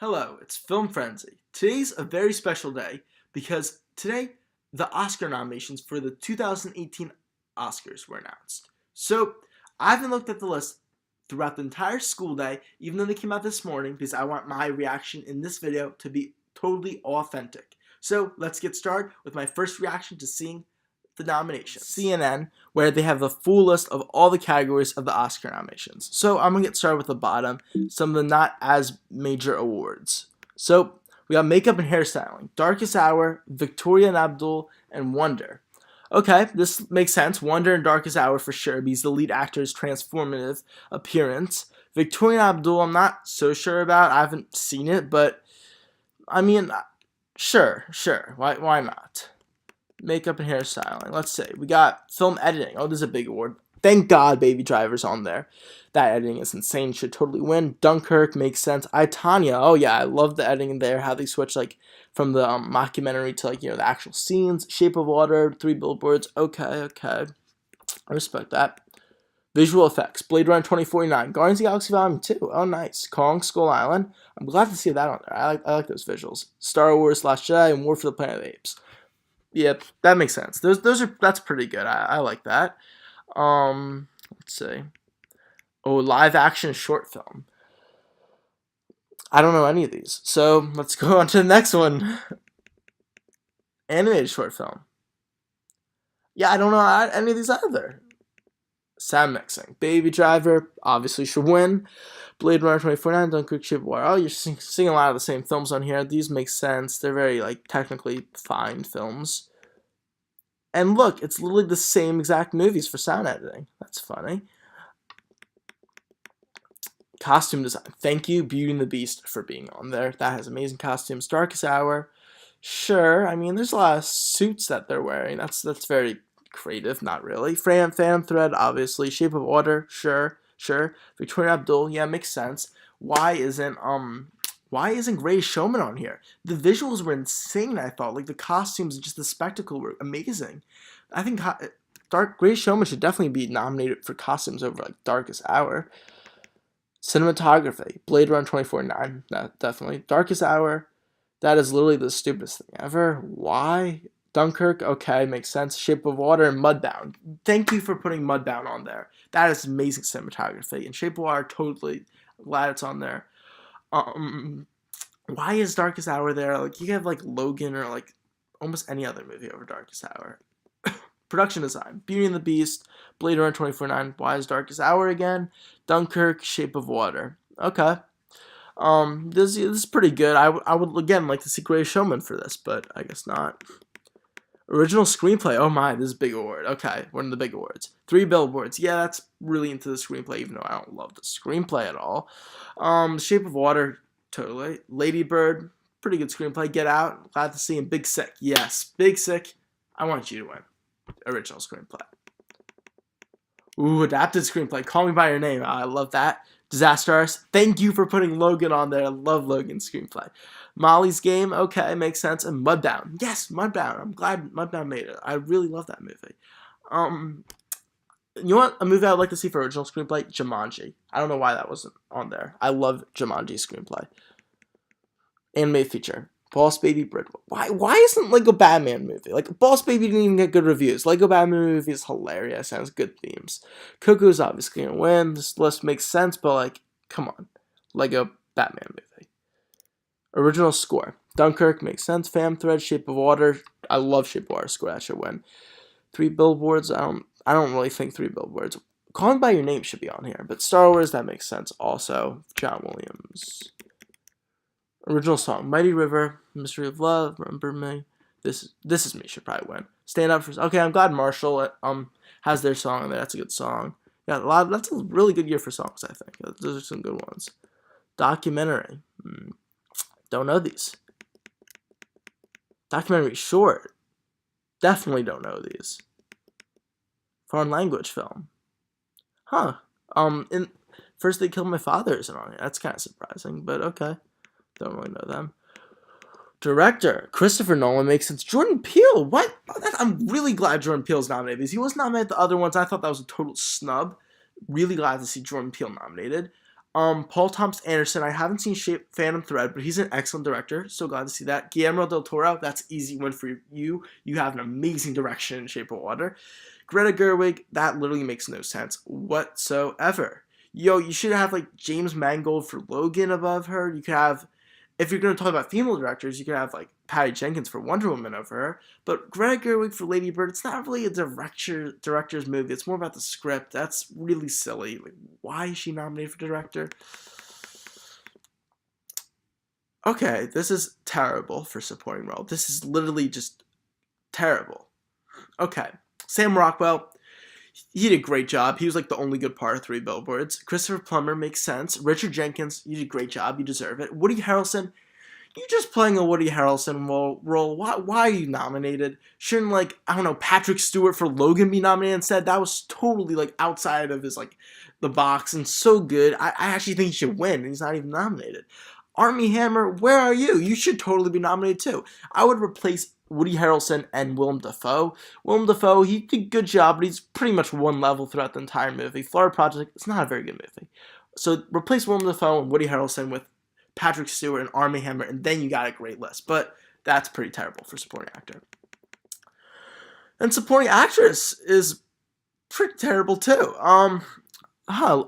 Hello, it's Film Frenzy. Today's a very special day because today the Oscar nominations for the 2018 Oscars were announced. So I haven't looked at the list throughout the entire school day, even though they came out this morning, because I want my reaction in this video to be totally authentic. So let's get started with my first reaction to seeing the nominations. CNN, where they have the full list of all the categories of the Oscar nominations. So I'm going to get started with the bottom, some of the not as major awards. So we got Makeup and Hairstyling, Darkest Hour, Victoria and Abdul, and Wonder. Okay, this makes sense. Wonder and Darkest Hour for sure, because the lead actor's transformative appearance. Victoria and Abdul, I'm not so sure about. I haven't seen it, but I mean, sure. Why not? Makeup and hairstyling. Let's see. We got film editing. Oh, this is a big award. Thank God Baby Driver's on there. That editing is insane. Should totally win. Dunkirk makes sense. I, Tonya. Oh, yeah. I love the editing there. How they switch, like, from the mockumentary to, like, the actual scenes. Shape of Water. 3 Billboards. Okay. I respect that. Visual effects. Blade Runner 2049. Guardians of the Galaxy Volume 2. Oh, nice. Kong Skull Island. I'm glad to see that on there. I like those visuals. Star Wars, Last Jedi, and War for the Planet of the Apes. Yep, that makes sense. That's pretty good. I like that. Let's see. Oh, live action short film. I don't know any of these. So let's go on to the next one. Animated short film. Yeah, I don't know any of these either. Sound mixing. Baby Driver obviously should win. Blade Runner 2049, Dunkirk, Shape of Water. Oh, you're seeing a lot of the same films on here. These make sense. They're very, like, technically fine films. And look, it's literally the same exact movies for sound editing. That's funny. Costume design. Thank you, Beauty and the Beast, for being on there. That has amazing costumes. Darkest Hour. Sure. I mean, there's a lot of suits that they're wearing. That's very creative. Not really. Phantom Thread, obviously. Shape of Water. Sure. Victoria Abdul. Yeah, makes sense. Why isn't Greatest Showman on here? The visuals were insane, I thought. Like, the costumes and just the spectacle were amazing. I think Greatest Showman should definitely be nominated for costumes over, like, Darkest Hour. Cinematography. Blade Runner 2049. Definitely. Darkest Hour. That is literally the stupidest thing ever. Why? Dunkirk. Okay, makes sense. Shape of Water and Mudbound. Thank you for putting Mudbound on there. That is amazing cinematography. And Shape of Water, totally glad it's on there. Why is Darkest Hour there? Like, you have, like, Logan or, like, almost any other movie over Darkest Hour. Production design. Beauty and the Beast. Blade Runner 2049. Why is Darkest Hour again? Dunkirk. Shape of Water. Okay. This is pretty good. I would, again, like to see Greatest Showman for this, but I guess not. Original screenplay. Oh my, this is a big award. Okay, one of the big awards. 3 Billboards. Yeah, that's really into the screenplay, even though I don't love the screenplay at all. Shape of Water, totally. Lady Bird, pretty good screenplay. Get Out, glad to see him. Big Sick. Yes, Big Sick. I want you to win. Original screenplay. Ooh, adapted screenplay. Call Me by Your Name. I love that. Disaster Artist. Thank you for putting Logan on there. I love Logan's screenplay. Molly's Game. Okay, makes sense. And Mudbound. Yes, Mudbound. I'm glad Mudbound made it. I really love that movie. You want a movie I'd like to see for original screenplay? Jumanji. I don't know why that wasn't on there. I love Jumanji's screenplay. Animated feature. Boss Baby Bridwell. Why isn't Lego Batman movie? Like, Boss Baby didn't even get good reviews. Lego Batman movie is hilarious. Has good themes. Cuckoo's obviously gonna win. This list makes sense, but, like, come on. Lego Batman movie. Original score. Dunkirk makes sense. Phantom Thread, Shape of Water. I love Shape of Water score. That should win. 3 Billboards. I don't really think 3 Billboards. Call Me by Your Name should be on here, but Star Wars, that makes sense. Also, John Williams. Original song. Mighty River. Mystery of Love. Remember Me. This Is Me should probably win. Stand Up for. Okay, I'm glad Marshall has their song in there. That's a good song. Yeah, that's a really good year for songs, I think. Those are some good ones. Documentary. Don't know these. Documentary short. Definitely don't know these. Foreign language film. Huh. In First They Killed My Father isn't on here. That's kind of surprising, but okay. Don't really know them. Director. Christopher Nolan makes sense. Jordan Peele. What? I'm really glad Jordan Peele's nominated because he was nominated the other ones. I thought that was a total snub. Really glad to see Jordan Peele nominated. Paul Thomas Anderson. I haven't seen Phantom Thread, but he's an excellent director. So glad to see that. Guillermo del Toro. That's easy win for you. You have an amazing direction in Shape of Water. Greta Gerwig. That literally makes no sense whatsoever. Yo, you should have like James Mangold for Logan above her. You could have, if you're going to talk about female directors, you could have like Patty Jenkins for Wonder Woman over her. But Greta Gerwig for Lady Bird, it's not really a director's movie. It's more about the script. That's really silly. Like, why is she nominated for director? Okay, this is terrible for supporting role. This is literally just terrible. Okay, Sam Rockwell. He did a great job. He was like the only good part of Three Billboards. Christopher Plummer makes sense. Richard Jenkins, you did a great job. You deserve it. Woody Harrelson, you're just playing a Woody Harrelson role. Why are you nominated? Shouldn't, like, I don't know, Patrick Stewart for Logan be nominated instead? That was totally, like, outside of his, like, the box and so good. I actually think he should win, and he's not even nominated. Armie Hammer, where are you? You should totally be nominated too. I would replace Woody Harrelson and Willem Dafoe. Willem Dafoe, he did a good job, but he's pretty much one level throughout the entire movie. Florida Project, it's not a very good movie. So replace Willem Dafoe and Woody Harrelson with Patrick Stewart and Armie Hammer, and then you got a great list. But that's pretty terrible for supporting actor. And supporting actress is pretty terrible too. I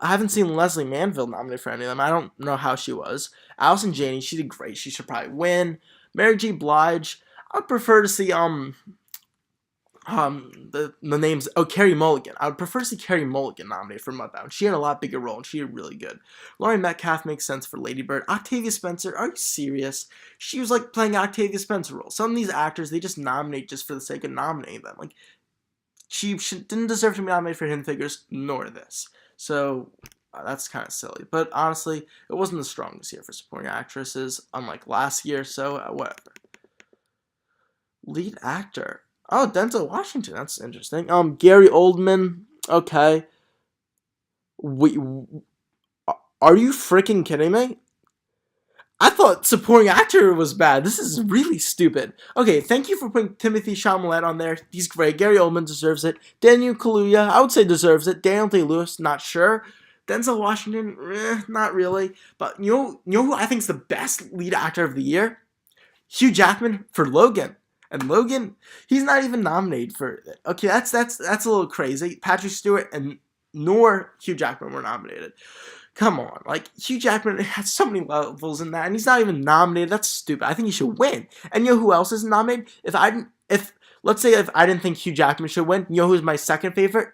haven't seen Leslie Manville nominated for any of them. I don't know how she was. Allison Janney, she did great. She should probably win. Mary J. Blige, I would prefer to see the names. Oh, Carey Mulligan. I would prefer to see Carey Mulligan nominated for Mudbound. She had a lot bigger role and she did really good. Laurie Metcalf makes sense for Lady Bird. Octavia Spencer, are you serious? She was like playing Octavia Spencer role. Some of these actors, they just nominate just for the sake of nominating them. Like, she didn't deserve to be nominated for Hidden Figures, nor this. So that's kind of silly. But honestly, it wasn't the strongest year for supporting actresses, unlike last year, so whatever. Lead actor. Oh, Denzel Washington. That's interesting. Gary Oldman. Okay. Wait, are you freaking kidding me? I thought supporting actor was bad. This is really stupid. Okay, thank you for putting Timothy Chalamet on there. He's great. Gary Oldman deserves it. Daniel Kaluuya, I would say deserves it. Daniel Day-Lewis, not sure. Denzel Washington, not really. But you know who I think is the best lead actor of the year? Hugh Jackman for Logan. And Logan, he's not even nominated for it. Okay, that's a little crazy. Patrick Stewart and nor Hugh Jackman were nominated. Come on, like, Hugh Jackman has so many levels in that, and he's not even nominated. That's stupid. I think he should win. And you know who else is nominated? Let's say if I didn't think Hugh Jackman should win, you know who's my second favorite?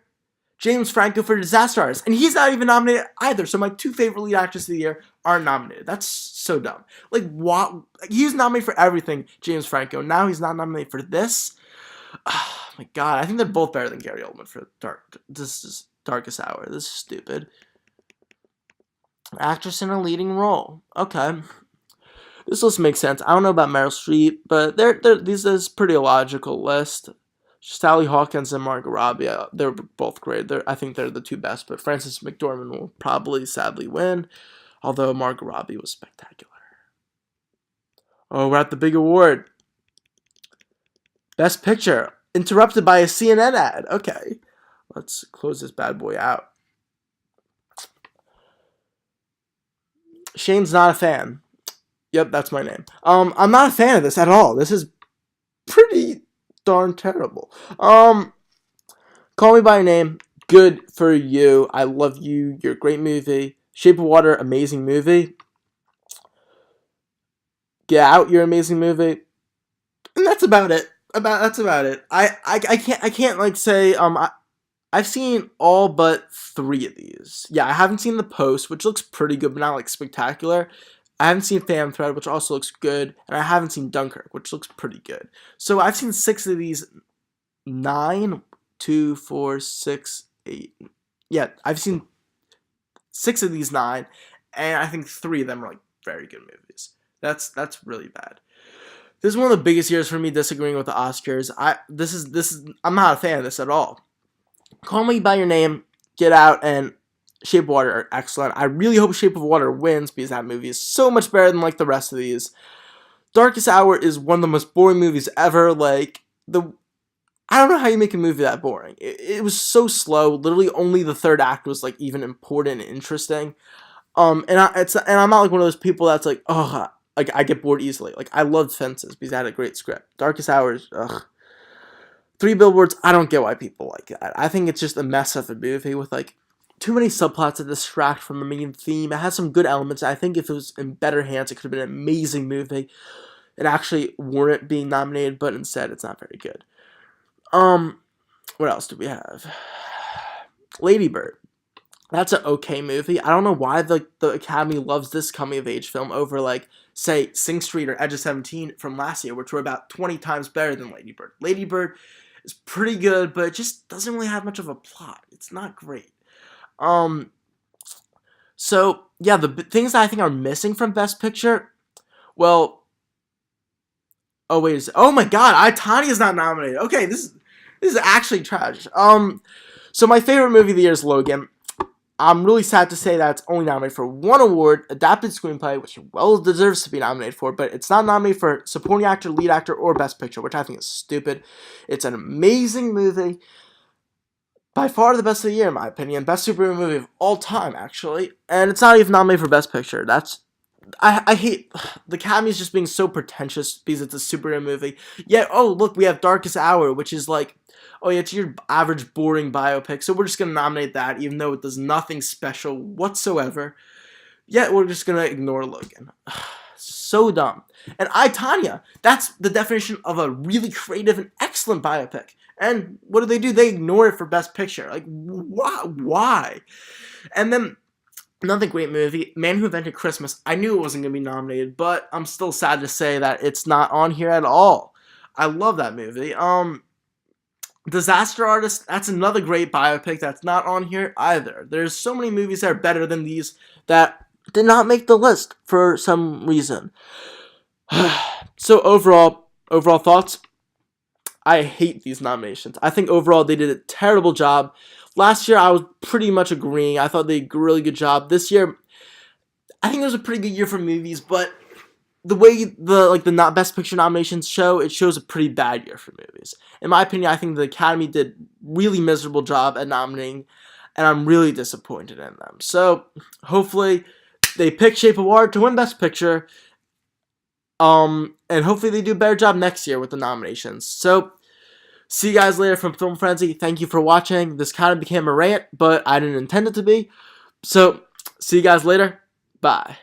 James Franco for Disaster Artist, and he's not even nominated either. So my two favorite lead actors of the year aren't nominated. That's so dumb. Like, what? He's nominated for everything, James Franco. Now he's not nominated for this. Oh my god, I think they're both better than Gary Oldman for Darkest Hour. This is stupid. Actress in a leading role. Okay. This list makes sense. I don't know about Meryl Streep, but this is a pretty logical list. Sally Hawkins and Margot Robbie, they're both great. I think they're the two best, but Frances McDormand will probably sadly win, although Margot Robbie was spectacular. Oh, we're at the big award. Best Picture. Interrupted by a CNN ad. Okay. Let's close this bad boy out. Shane's not a fan. Yep, that's my name. I'm not a fan of this at all. This is pretty darn terrible. Call Me By Your Name. Good for you. I love you. You're a great movie. Shape of Water, amazing movie. Get Out, you're an amazing movie. And that's about it. That's about it. I can't like say I've seen all but 3 of these. Yeah, I haven't seen The Post, which looks pretty good, but not like spectacular. I haven't seen Phantom Thread, which also looks good, and I haven't seen Dunkirk, which looks pretty good. So I've seen 6 of these. 9, 2, 4, 6, 8. Yeah, I've seen 6 of these 9, and I think 3 of them are like very good movies. That's really bad. This is one of the biggest years for me disagreeing with the Oscars. I'm not a fan of this at all. Call Me By Your Name, Get Out, and Shape of Water are excellent. I really hope Shape of Water wins because that movie is so much better than like the rest of these. Darkest Hour is one of the most boring movies ever. Like, I don't know how you make a movie that boring. It was so slow. Literally only the third act was like even important and interesting. And I'm not like one of those people that's like, oh, like I get bored easily. Like I loved Fences because it had a great script. Darkest Hours, ugh. Three Billboards, I don't get why people like that. I think it's just a mess of a movie with like too many subplots that distract from the main theme. It has some good elements. I think if it was in better hands, it could have been an amazing movie. It actually warrant being nominated, but instead it's not very good. What else do we have? Lady Bird. That's an okay movie. I don't know why the Academy loves this coming of age film over like say Sing Street or Edge of 17 from last year, which were about 20 times better than Lady Bird. Lady Bird is pretty good, but it just doesn't really have much of a plot. It's not great. So yeah, the things that I think are missing from Best Picture, well, oh wait a second. Oh my God, Tanya is not nominated. Okay, this is actually trash. So my favorite movie of the year is Logan. I'm really sad to say that it's only nominated for one award, Adapted Screenplay, which well deserves to be nominated for, but it's not nominated for Supporting Actor, Lead Actor, or Best Picture, which I think is stupid. It's an amazing movie. By far the best of the year, in my opinion. Best superhero movie of all time, actually. And it's not even nominated for Best Picture. I hate the Academy's just being so pretentious because it's a superhero movie. Yet, oh look, we have Darkest Hour, which is like, oh yeah, it's your average boring biopic, so we're just gonna nominate that, even though it does nothing special whatsoever. Yet we're just gonna ignore Logan. So dumb. And I, Tanya, that's the definition of a really creative and excellent biopic. And what do? They ignore it for Best Picture. Like, why? And then another great movie, Man Who Invented Christmas. I knew it wasn't going to be nominated, but I'm still sad to say that it's not on here at all. I love that movie. Disaster Artist, that's another great biopic that's not on here either. There's so many movies that are better than these that did not make the list for some reason. So overall thoughts, I hate these nominations. I think overall they did a terrible job. Last year I was pretty much agreeing. I thought they did a really good job. This year, I think it was a pretty good year for movies, but the way the not Best Picture nominations show, it shows a pretty bad year for movies. In my opinion, I think the Academy did really miserable job at nominating, and I'm really disappointed in them. So hopefully they pick Shape of Water to win Best Picture. And hopefully they do a better job next year with the nominations. So see you guys later from Film Frenzy. Thank you for watching. This kind of became a rant, but I didn't intend it to be. So see you guys later. Bye.